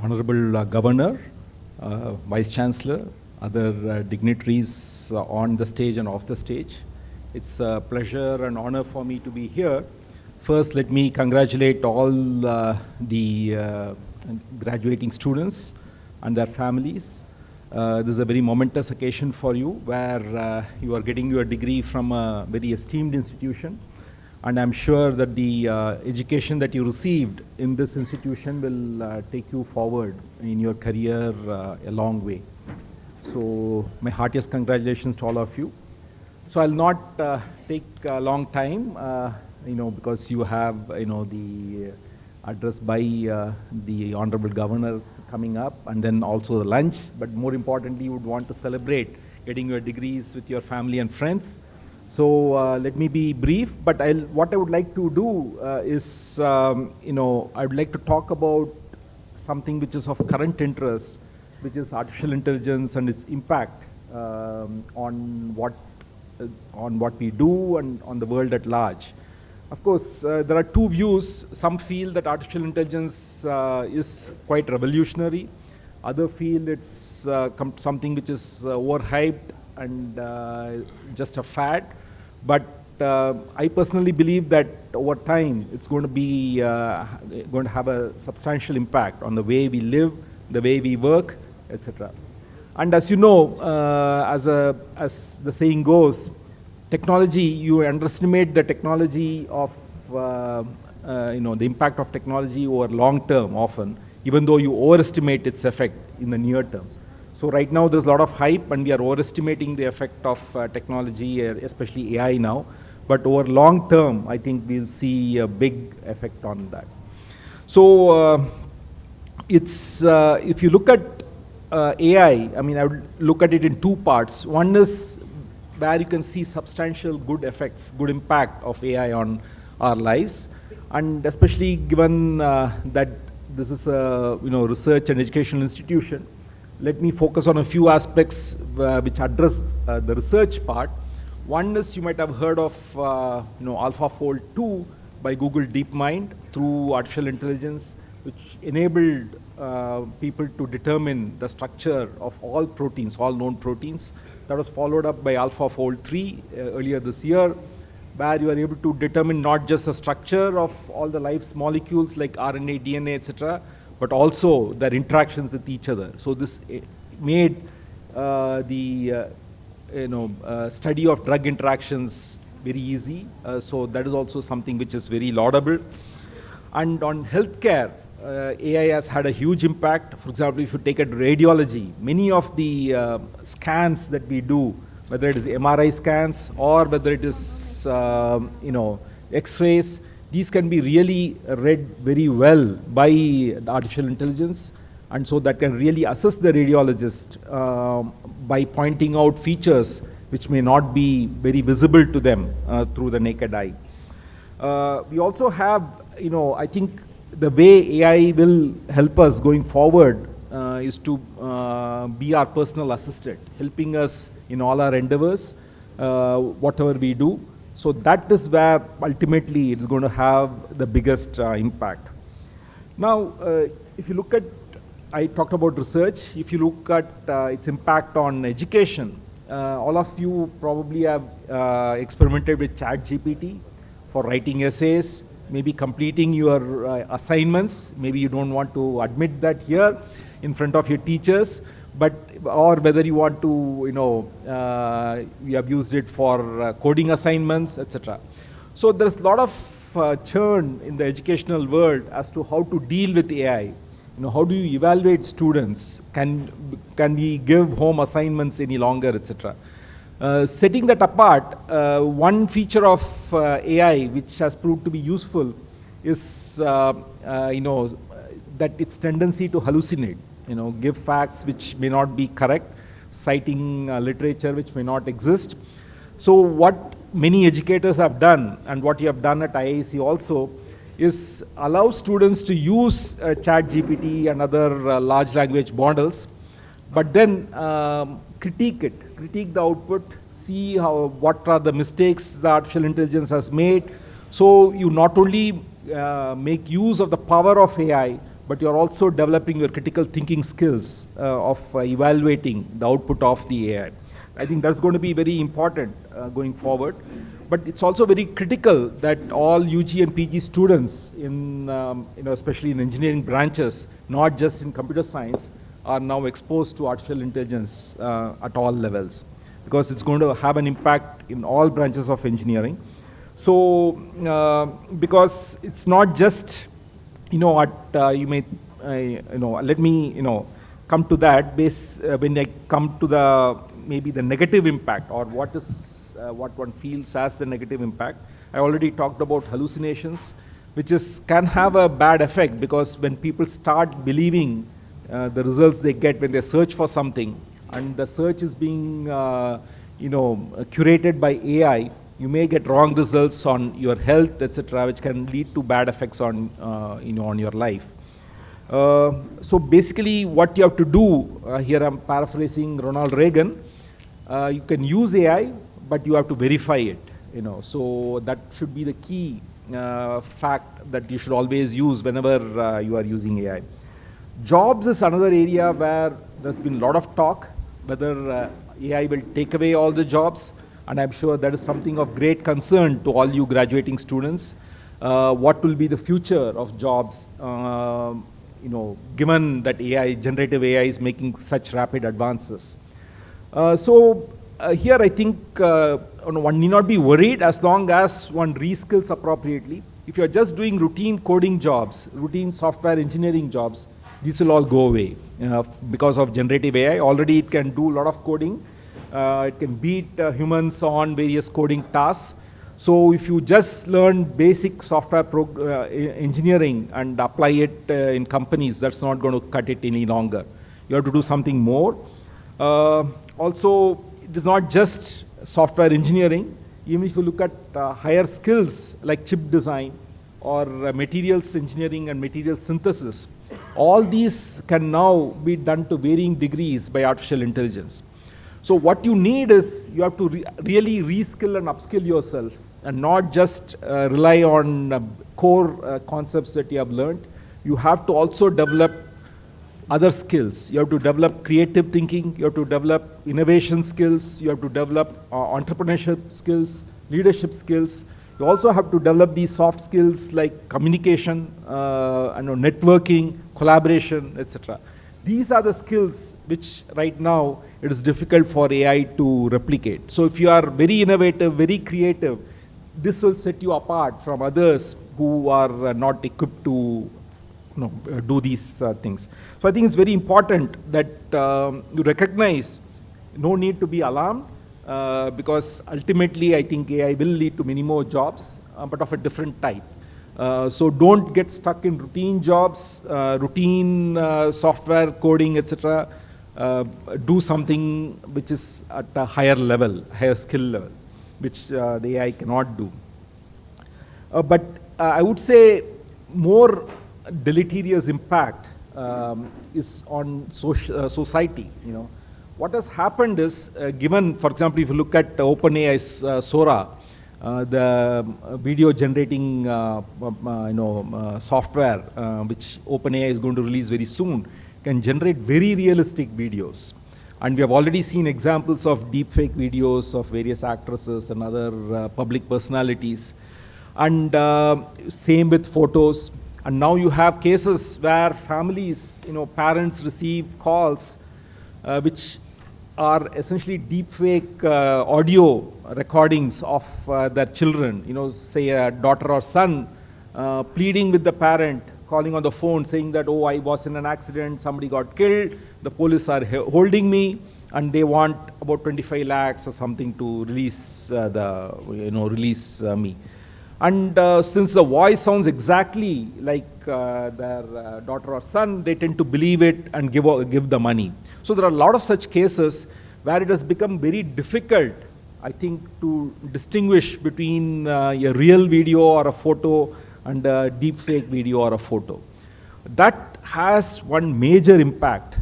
Honorable Governor, Vice Chancellor, other dignitaries on the stage and off the stage. It's a pleasure and honor for me to be here. First, let me congratulate all the graduating students and their families. This is a very momentous occasion for you, where you are getting your degree from a very esteemed institution. And I'm sure that the education that you received in this institution will take you forward in your career a long way. So my heartiest congratulations to all of you. So I'll not take a long time, because you have, the address by the Honorable Governor coming up, and then also the lunch. But more importantly, you would want to celebrate getting your degrees with your family and friends. So let me be brief, but what I would like to do is, I would like to talk about something which is of current interest, which is artificial intelligence and its impact on what we do and on the world at large. Of course, there are two views. Some feel that artificial intelligence is quite revolutionary. Others feel it's something which is overhyped and just a fad. But I personally believe that over time it's going to be going to have a substantial impact on the way we live, the way we work, etc. And as you know, as the saying goes, technology, you underestimate the technology of the impact of technology over long term often, even though you overestimate its effect in the near term. So right now there's a lot of hype and we are overestimating the effect of technology, especially AI now. But over long term, I think we'll see a big effect on that. So if you look at AI, I would look at it in two parts. One is where you can see substantial good effects, good impact of AI on our lives. And especially given that this is a research and educational institution, let me focus on a few aspects which address the research part. One is, you might have heard of AlphaFold 2 by Google DeepMind through artificial intelligence, which enabled people to determine the structure of all proteins, all known proteins. That was followed up by AlphaFold 3 earlier this year, where you are able to determine not just the structure of all the life's molecules like RNA, DNA, etc., but also their interactions with each other. So this made the study of drug interactions very easy. So that is also something which is very laudable. And on healthcare, AI has had a huge impact. For example, if you take a radiology, many of the scans that we do, whether it is MRI scans or whether it is X-rays, these can be really read very well by the artificial intelligence, and so that can really assist the radiologist by pointing out features which may not be very visible to them through the naked eye. We also have, I think the way AI will help us going forward is to be our personal assistant, helping us in all our endeavors, whatever we do. So that is where ultimately it's going to have the biggest impact. Now, if you look at, I talked about research. If you look at its impact on education, all of you probably have experimented with ChatGPT for writing essays, maybe completing your assignments. Maybe you don't want to admit that here in front of your teachers, or whether you want to, you have used it for coding assignments, etc. So there's a lot of churn in the educational world as to how to deal with AI. How do you evaluate students? Can we give home assignments any longer, etc. Setting that apart, one feature of AI which has proved to be useful is, that its tendency to hallucinate. Give facts which may not be correct, citing literature which may not exist. So what many educators have done, and what you have done at IISc also, is allow students to use ChatGPT and other large language models, but then critique the output, see what are the mistakes the artificial intelligence has made. So you not only make use of the power of AI, but you're also developing your critical thinking skills of evaluating the output of the AI. I think that's going to be very important going forward. But it's also very critical that all UG and PG students, especially in engineering branches, not just in computer science, are now exposed to artificial intelligence at all levels, because it's going to have an impact in all branches of engineering. So, because it's not just, let me, come to that when I come to maybe the negative impact, or what one feels as the negative impact. I already talked about hallucinations, which can have a bad effect, because when people start believing the results they get when they search for something, and the search is being curated by AI, you may get wrong results on your health, etc., which can lead to bad effects on on your life. So basically, what you have to do here, I'm paraphrasing Ronald Reagan. You can use AI, but you have to verify it. So that should be the key fact that you should always use whenever you are using AI. Jobs is another area where there's been a lot of talk whether AI will take away all the jobs, and I'm sure that is something of great concern to all you graduating students. What will be the future of jobs, given that generative AI is making such rapid advances? Here I think one need not be worried as long as one reskills appropriately. If you're just doing routine coding jobs, routine software engineering jobs, these will all go away because of generative AI. Already it can do a lot of coding. It can beat humans on various coding tasks. So if you just learn basic software engineering and apply it in companies, that's not going to cut it any longer. You have to do something more. Also, it is not just software engineering. Even if you look at higher skills like chip design or materials engineering and material synthesis, all these can now be done to varying degrees by artificial intelligence. So what you need is you have to really reskill and upskill yourself, and not just rely on core concepts that you have learned. You have to also develop other skills. You have to develop creative thinking, you have to develop innovation skills, you have to develop entrepreneurship skills, leadership skills. You also have to develop these soft skills like communication, networking, collaboration, etc. These are the skills which right now it is difficult for AI to replicate. So if you are very innovative, very creative, this will set you apart from others who are not equipped to do these things. So I think it's very important that you recognize, no need to be alarmed, because ultimately I think AI will lead to many more jobs, but of a different type. So don't get stuck in routine jobs, routine software coding, etc. Do something which is at a higher level, higher skill level, which the AI cannot do. But I would say more deleterious impact is on society. What has happened is, given, for example, if you look at OpenAI's Sora, the video generating software, which OpenAI is going to release very soon, can generate very realistic videos. And we have already seen examples of deepfake videos of various actresses and other public personalities. And same with photos. And now you have cases where families, parents receive calls which are essentially deepfake audio recordings of their children. Say a daughter or son pleading with the parent, calling on the phone saying that, oh, I was in an accident, somebody got killed, the police are holding me, and they want about 25 lakhs or something to release me. And since the voice sounds exactly like their daughter or son, they tend to believe it and give the money. So there are a lot of such cases where it has become very difficult, I think, to distinguish between a real video or a photo and a deepfake video or a photo. That has one major impact,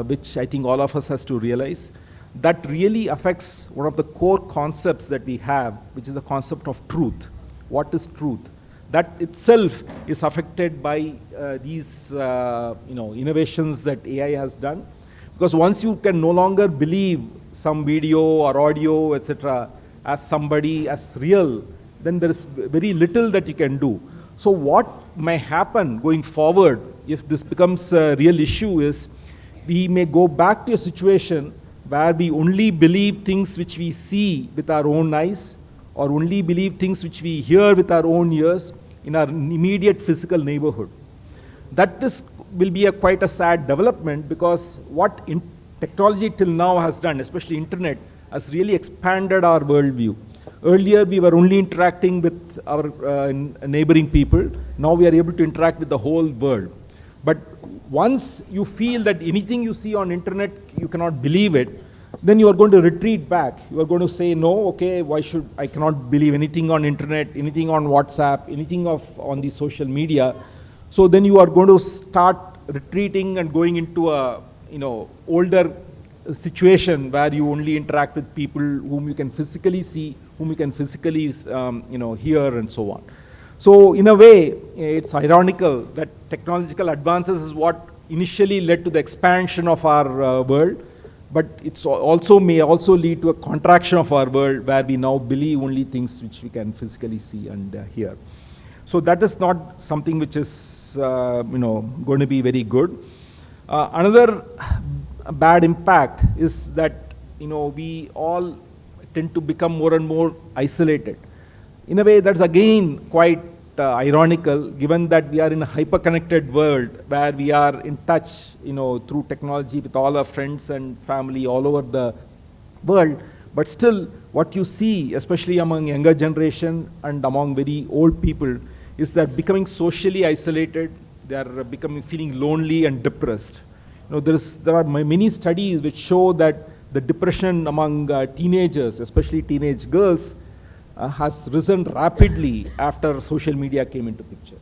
which I think all of us has to realize. That really affects one of the core concepts that we have, which is the concept of truth. What is truth? that itself is affected by these innovations that AI has done. Because once you can no longer believe some video or audio, etc., as somebody, as real, then there is very little that you can do. So what may happen going forward, if this becomes a real issue, is we may go back to a situation where we only believe things which we see with our own eyes, or only believe things which we hear with our own ears in our immediate physical neighborhood. That will be quite a sad development, because what technology till now has done, especially internet, has really expanded our worldview. Earlier, we were only interacting with our neighboring people. Now we are able to interact with the whole world. But once you feel that anything you see on internet, you cannot believe it, then you are going to retreat back. You are going to say, no, okay, I cannot believe anything on internet, anything on WhatsApp, anything on the social media. So then you are going to start retreating and going into a older situation where you only interact with people whom you can physically see, whom you can physically hear, and so on. So in a way, it's ironical that technological advances is what initially led to the expansion of our world, but it's may also lead to a contraction of our world, where we now believe only things which we can physically see and hear. So that is not something which is going to be very good. Another bad impact is that we all tend to become more and more isolated. In a way, that's again quite ironical, given that we are in a hyper-connected world where we are in touch, through technology with all our friends and family all over the world. But still, what you see, especially among younger generation and among very old people, is that becoming socially isolated. They are feeling lonely and depressed. There are many studies which show that the depression among teenagers, especially teenage girls, has risen rapidly after social media came into picture.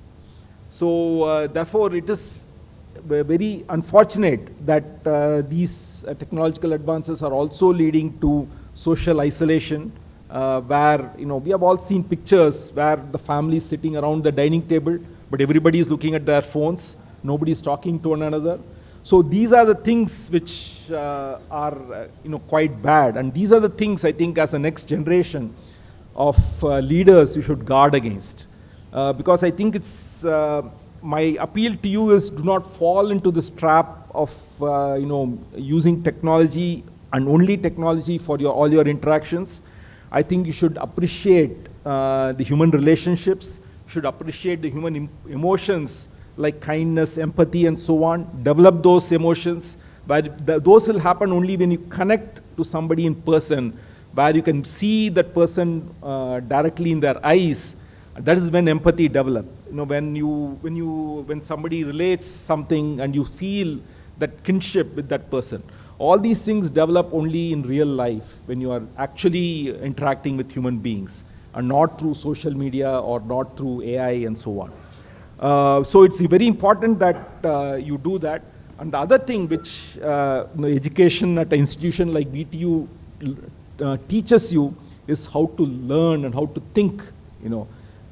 So therefore, it is very unfortunate that these technological advances are also leading to social isolation, where we have all seen pictures where the family is sitting around the dining table, but everybody is looking at their phones. Nobody is talking to one another. So these are the things which are quite bad, and these are the things I think as a next generation of leaders you should guard against, because I think it's my appeal to you is, do not fall into this trap of using technology and only technology for all your interactions. I think you should appreciate the human relationships, should appreciate the human emotions like kindness, empathy, and so on. Develop those emotions, but those will happen only when you connect to somebody in person, where you can see that person directly in their eyes. That is when empathy develops. When somebody relates something and you feel that kinship with that person. All these things develop only in real life, when you are actually interacting with human beings, and not through social media or not through AI and so on. So it's very important that you do that. And the other thing which education at an institution like VTU teaches you is how to learn and how to think.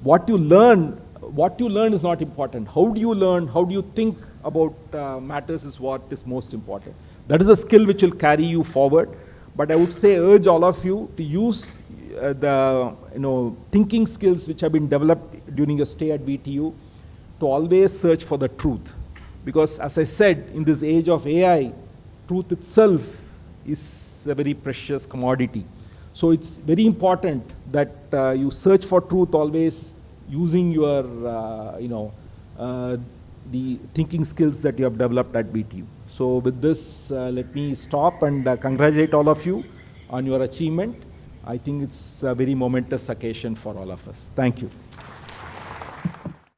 What you learn is not important. How do you learn? How do you think about matters is what is most important. That is a skill which will carry you forward. But I would say, urge all of you to use the thinking skills which have been developed during your stay at VTU, to always search for the truth. Because as I said, in this age of AI, truth itself is a very precious commodity. So it's very important that you search for truth always, using your the thinking skills that you have developed at VTU. So with this, let me stop and congratulate all of you on your achievement. I think it's a very momentous occasion for all of us. Thank you.